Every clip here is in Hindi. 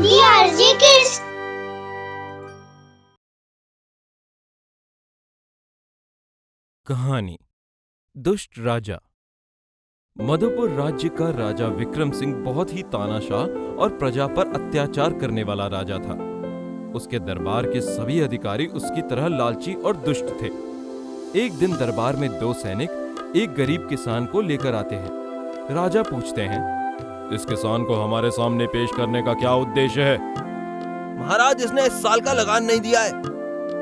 DRG Kids। कहानी दुष्ट राजा। मधुपुर राज्य का राजा विक्रम सिंह बहुत ही तानाशाह और प्रजा पर अत्याचार करने वाला राजा था। उसके दरबार के सभी अधिकारी उसकी तरह लालची और दुष्ट थे। एक दिन दरबार में दो सैनिक एक गरीब किसान को लेकर आते हैं। राजा पूछते हैं, इस किसान को हमारे सामने पेश करने का क्या उद्देश्य है? महाराज, इसने इस साल का लगान नहीं दिया है,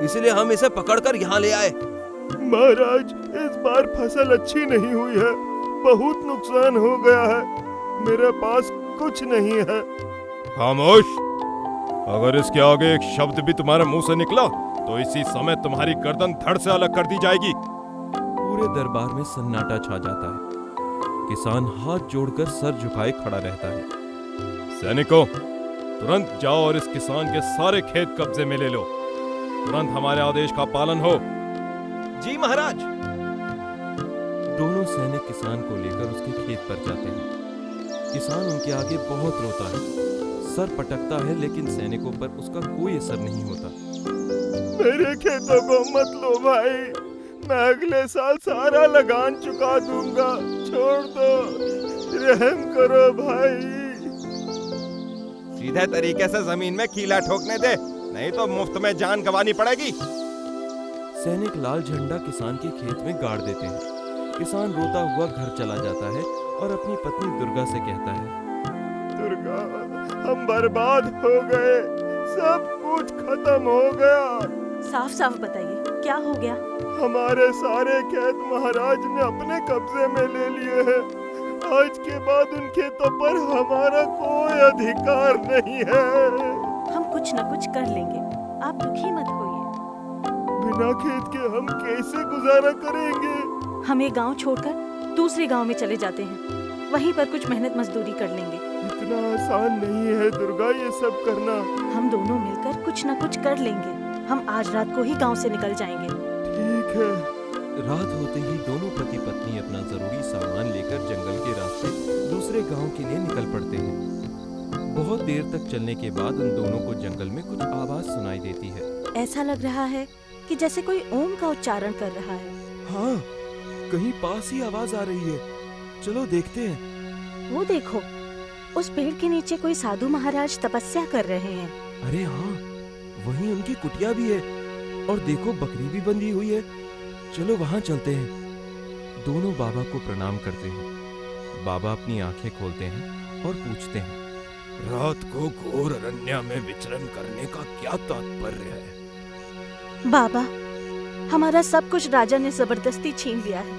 इसलिए हम इसे पकड़कर यहाँ ले आए। महाराज, इस बार फसल अच्छी नहीं हुई है, बहुत नुकसान हो गया है, मेरे पास कुछ नहीं है। खामोश! अगर इसके आगे एक शब्द भी तुम्हारे मुंह से निकला तो इसी समय तुम्हारी गर्दन धड़ से अलग कर दी जाएगी। पूरे दरबार में सन्नाटा छा जाता है। किसान हाथ जोड़कर सर झुकाए खड़ा रहता है। सैनिकों, तुरंत जाओ और इस किसान के सारे खेत कब्जे में ले लो। तुरंत हमारे आदेश का पालन हो। जी महाराज। दोनों सैनिक किसान को लेकर उसके खेत पर जाते हैं। किसान उनके आगे बहुत रोता है, सर पटकता है, लेकिन सैनिकों पर उसका कोई असर नहीं होता। मेरे खेतों को मत लो भाई, मैं अगले साल सारा लगान चुका दूंगा, छोड़ दो, रहम करो भाई। सीधे तरीके से जमीन में कीला ठोकने दे, नहीं तो मुफ्त में जान गंवानी पड़ेगी। सैनिक लाल झंडा किसान के खेत में गाड़ देते हैं। किसान रोता हुआ घर चला जाता है और अपनी पत्नी दुर्गा से कहता है, दुर्गा, हम बर्बाद हो गए, सब कुछ खत्म हो गया। साफ साफ बताइए, क्या हो गया? हमारे सारे खेत महाराज ने अपने कब्जे में ले लिए हैं। आज के बाद उन खेतों पर हमारा कोई अधिकार नहीं है। हम कुछ न कुछ कर लेंगे, आप दुखी मत होइए। बिना खेत के हम कैसे गुजारा करेंगे? हम ये गांव छोड़कर दूसरे गांव में चले जाते हैं, वहीं पर कुछ मेहनत मजदूरी कर लेंगे। इतना आसान नहीं है दुर्गा ये सब करना। हम दोनों मिलकर कुछ न कुछ कर लेंगे। हम आज रात को ही गांव से निकल जाएंगे। ठीक है। रात होते ही दोनों पति पत्नी अपना जरूरी सामान लेकर जंगल के रास्ते दूसरे गांव के लिए निकल पड़ते हैं। बहुत देर तक चलने के बाद उन दोनों को जंगल में कुछ आवाज सुनाई देती है। ऐसा लग रहा है कि जैसे कोई ओम का उच्चारण कर रहा है। हाँ, कहीं पास ही आवाज आ रही है, चलो देखते हैं। वो देखो, उस पेड़ के नीचे कोई साधु महाराज तपस्या कर रहे हैं। अरे हाँ, वहीं उनकी कुटिया भी है और देखो बकरी भी बंधी हुई है। चलो वहां चलते हैं। दोनों बाबा को प्रणाम करते हैं। बाबा अपनी आंखें खोलते हैं और पूछते हैं, रात को घोर अरण्य में विचरण करने का क्या तात्पर्य है? बाबा, हमारा सब कुछ राजा ने जबरदस्ती छीन लिया है।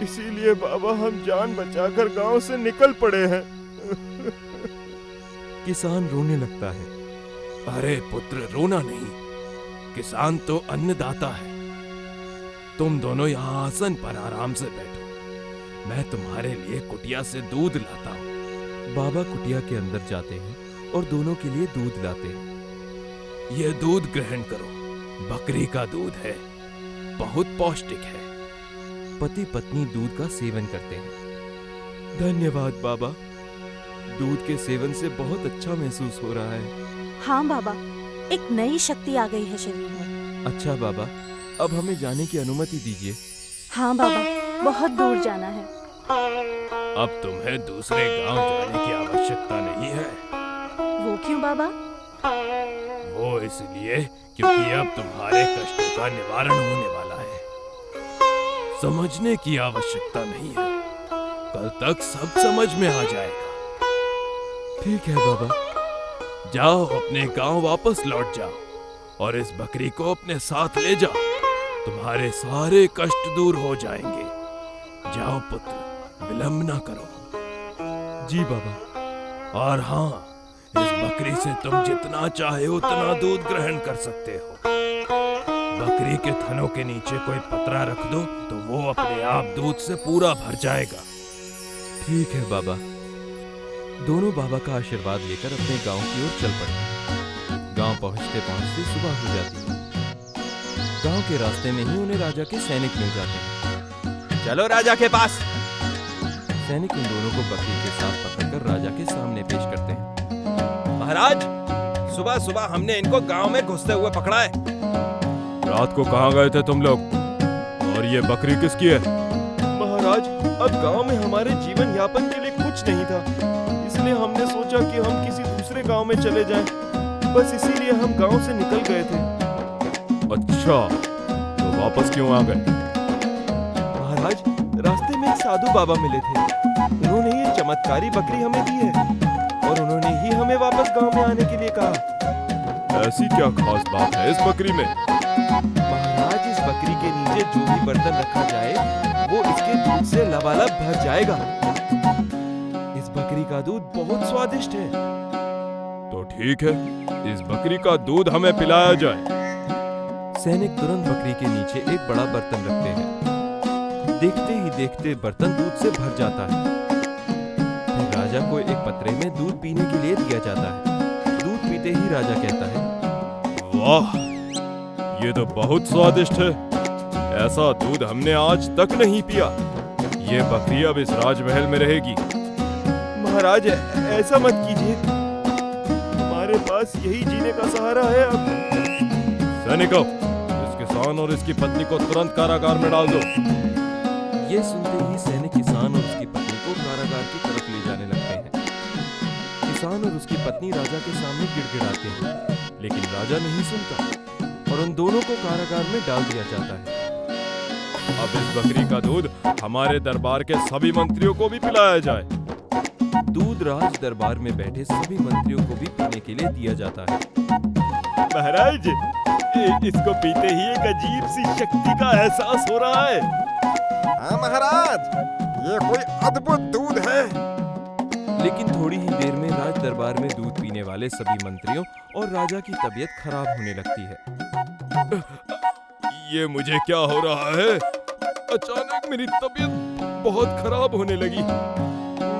इसीलिए बाबा हम जान बचाकर गांव से निकल पड़े हैं। किसान रोने लगता है। अरे पुत्र, रोना नहीं, किसान तो अन्नदाता है। तुम दोनों यहाँ आसन पर आराम से बैठो, मैं तुम्हारे लिए कुटिया से दूध लाता हूँ। बाबा कुटिया के अंदर जाते हैं और दोनों के लिए दूध लाते हैं। ये दूध ग्रहण करो, बकरी का दूध है, बहुत पौष्टिक है। पति पत्नी दूध का सेवन करते हैं। धन्यवाद बाबा, दूध के सेवन से बहुत अच्छा महसूस हो रहा है। हाँ बाबा, एक नई शक्ति आ गई है शरीर में। अच्छा बाबा, अब हमें जाने की अनुमति दीजिए। हाँ बाबा, बहुत दूर जाना है। अब तुम्हें दूसरे गांव जाने की आवश्यकता नहीं है। वो क्यों बाबा? वो इसलिए क्योंकि अब तुम्हारे कष्टों का निवारण होने वाला है। समझने की आवश्यकता नहीं है, कल तक सब समझ में आ जाएगा। ठीक है बाबा। जाओ, अपने गांव वापस लौट जाओ और इस बकरी को अपने साथ ले जाओ, तुम्हारे सारे कष्ट दूर हो जाएंगे। जाओ पुत्र, विलंब ना करो। जी बाबा। और हाँ, इस बकरी से तुम जितना चाहे उतना दूध ग्रहण कर सकते हो। बकरी के थनों के नीचे कोई पतरा रख दो तो वो अपने आप दूध से पूरा भर जाएगा। ठीक है बाबा। दोनों बाबा का आशीर्वाद लेकर अपने गांव की ओर चल पड़े। गांव पहुंचते पहुंचते सुबह हो जाती है। गांव के रास्ते में ही उन्हें राजा के सैनिक मिल जाते हैं। चलो राजा के पास। सैनिक उन दोनों को बकरी के साथ पकड़कर राजा के सामने पेश करते हैं। महाराज, महाराज, सुबह सुबह हमने इनको गांव में घुसते हुए पकड़ा है। रात को कहाँ गए थे तुम लोग? और ये बकरी किसकी है? महाराज, अब गांव में हमारे जीवन यापन के लिए कुछ नहीं था, इसलिए हमने सोचा कि हम किसी दूसरे गांव में चले जाएं। बस इसीलिए हम गांव से निकल गए थे। अच्छा, तो वापस क्यों आ गए? महाराज, रास्ते में एक साधु बाबा मिले थे। उन्होंने ये चमत्कारी बकरी हमें दी है और उन्होंने ही हमें वापस गांव में आने के लिए कहा। ऐसी क्या खास बात है इस बकरी में? महाराज, इस बकरी के नीचे जो भी बर्तन रखा जाए वो इसके दूध से लबालब भर जाएगा। इस बकरी का दूध बहुत स्वादिष्ट है। तो ठीक है, इस बकरी का दूध हमें पिलाया जाए। सैनिक तुरंत बकरी के नीचे एक बड़ा बर्तन रखते हैं। देखते ही देखते बर्तन दूध से भर जाता है। फिर राजा को एक पत्रे में दूध पीने के लिए दिया जाता है। दूध पीते ही राजा कहता है, वाह, ये तो बहुत स्वादिष्ट है। ऐसा दूध हमने आज तक नहीं पिया। ये बकरी अब इस राजमहल में रहेगी। महाराज, ऐसा मत कीजिए, हमारे पास यही जीने का सहारा है। अब सैनिकों, इस किसान और इसकी पत्नी को तुरंत कारागार में डाल दो। ये सुनते ही सैनिक किसान और उसकी पत्नी को कारागार की तरफ ले जाने लगते हैं। किसान और उसकी पत्नी राजा के सामने गिड़गिड़ाते हैं, लेकिन राजा नहीं सुनता और उन दोनों को कारागार में डाल दिया जाता है। अब इस बकरी का दूध हमारे दरबार के सभी मंत्रियों को भी पिलाया जाए। दूध राज दरबार में बैठे सभी मंत्रियों को भी पीने के लिए दिया जाता है। महाराज, इसको पीते ही एक अजीब सी शक्ति का एहसास हो रहा है। हाँ महाराज, ये कोई अद्भुत दूध है। लेकिन थोड़ी ही देर में राज दरबार में दूध पीने वाले सभी मंत्रियों और राजा की तबीयत खराब होने लगती है। ये मुझे क्या हो रहा है? अचानक मेरी तबीयत बहुत खराब होने लगी।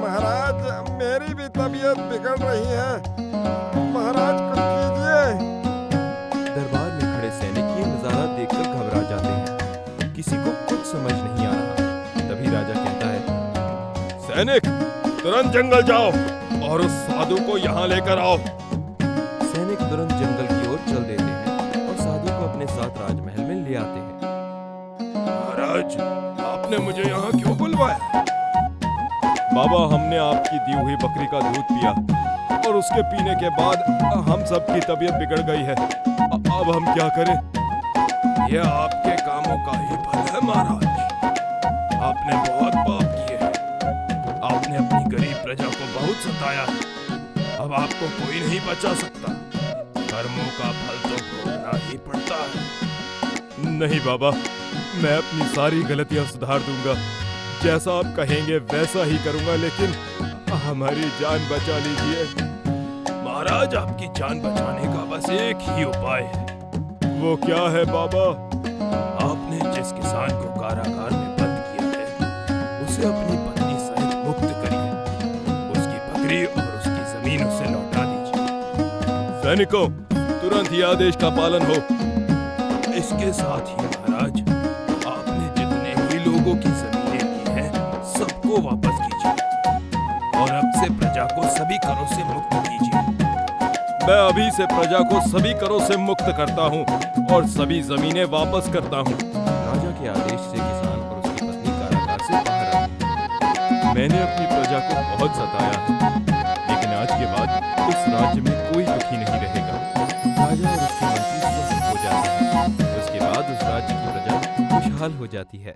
महाराज, मेरी भी तबीयत बिगड़ रही है। महाराज, कुछ कीजिए। दरबार में खड़े सैनिक ये नजारा देखकर घबरा जाते हैं। किसी को कुछ समझ नहीं आ रहा। तभी राजा कहता है, सैनिक, तुरंत जंगल जाओ और उस साधु को यहाँ लेकर आओ। सैनिक तुरंत जंगल की ओर चल देते हैं और साधु को अपने साथ राजमहल में ले आते हैं। महाराज, आपने मुझे यहाँ क्यों बुलवाया? बाबा, हमने आपकी दी हुई बकरी का दूध पिया और उसके पीने के बाद हम सबकी तबीयत बिगड़ गई है। अब हम क्या करें? यह आपके कामों का ही फल है महाराज। आपने बहुत पाप किए हैं। आपने अपनी गरीब प्रजा को बहुत सताया। अब आपको कोई नहीं बचा सकता। कर्मों का फल तो भोगना ही पड़ता है। नहीं बाबा, मैं अपनी सारी गलतियां सुधार दूंगा। जैसा आप कहेंगे वैसा ही करूंगा, लेकिन हमारी जान बचा लीजिए। महाराज, आपकी जान बचाने का बस एक ही उपाय है। वो क्या है बाबा? आपने जिस किसान को कारागार में बंद किया है, उसे अपनी पत्नी सहित मुक्त करिए। उसकी बकरी और उसकी जमीन उसे लौटा दीजिए। सैनिकों, तुरंत ही आदेश का पालन हो। इसके साथ ही महाराज, आपने जितने भी लोगों की जमीनें ली हैं, सबको वापस कीजिए और अब से प्रजा को सभी करों से मुक्त कीजिए। मैं अभी से प्रजा को सभी करों से मुक्त करता हूँ और सभी जमीनें वापस करता हूँ। राजा के आदेश से किसान और उसकी पत्नी कारागार से बाहर आ गए। मैंने अपनी प्रजा को बहुत सताया है, लेकिन आज के बाद इस राज्य में कोई दुखी नहीं रहेगा। राजा और उसके मंत्री स्वस्थ हो जाते हैं। उसके बाद उस राज्य की प्रजा खुशहाल हो जाती है।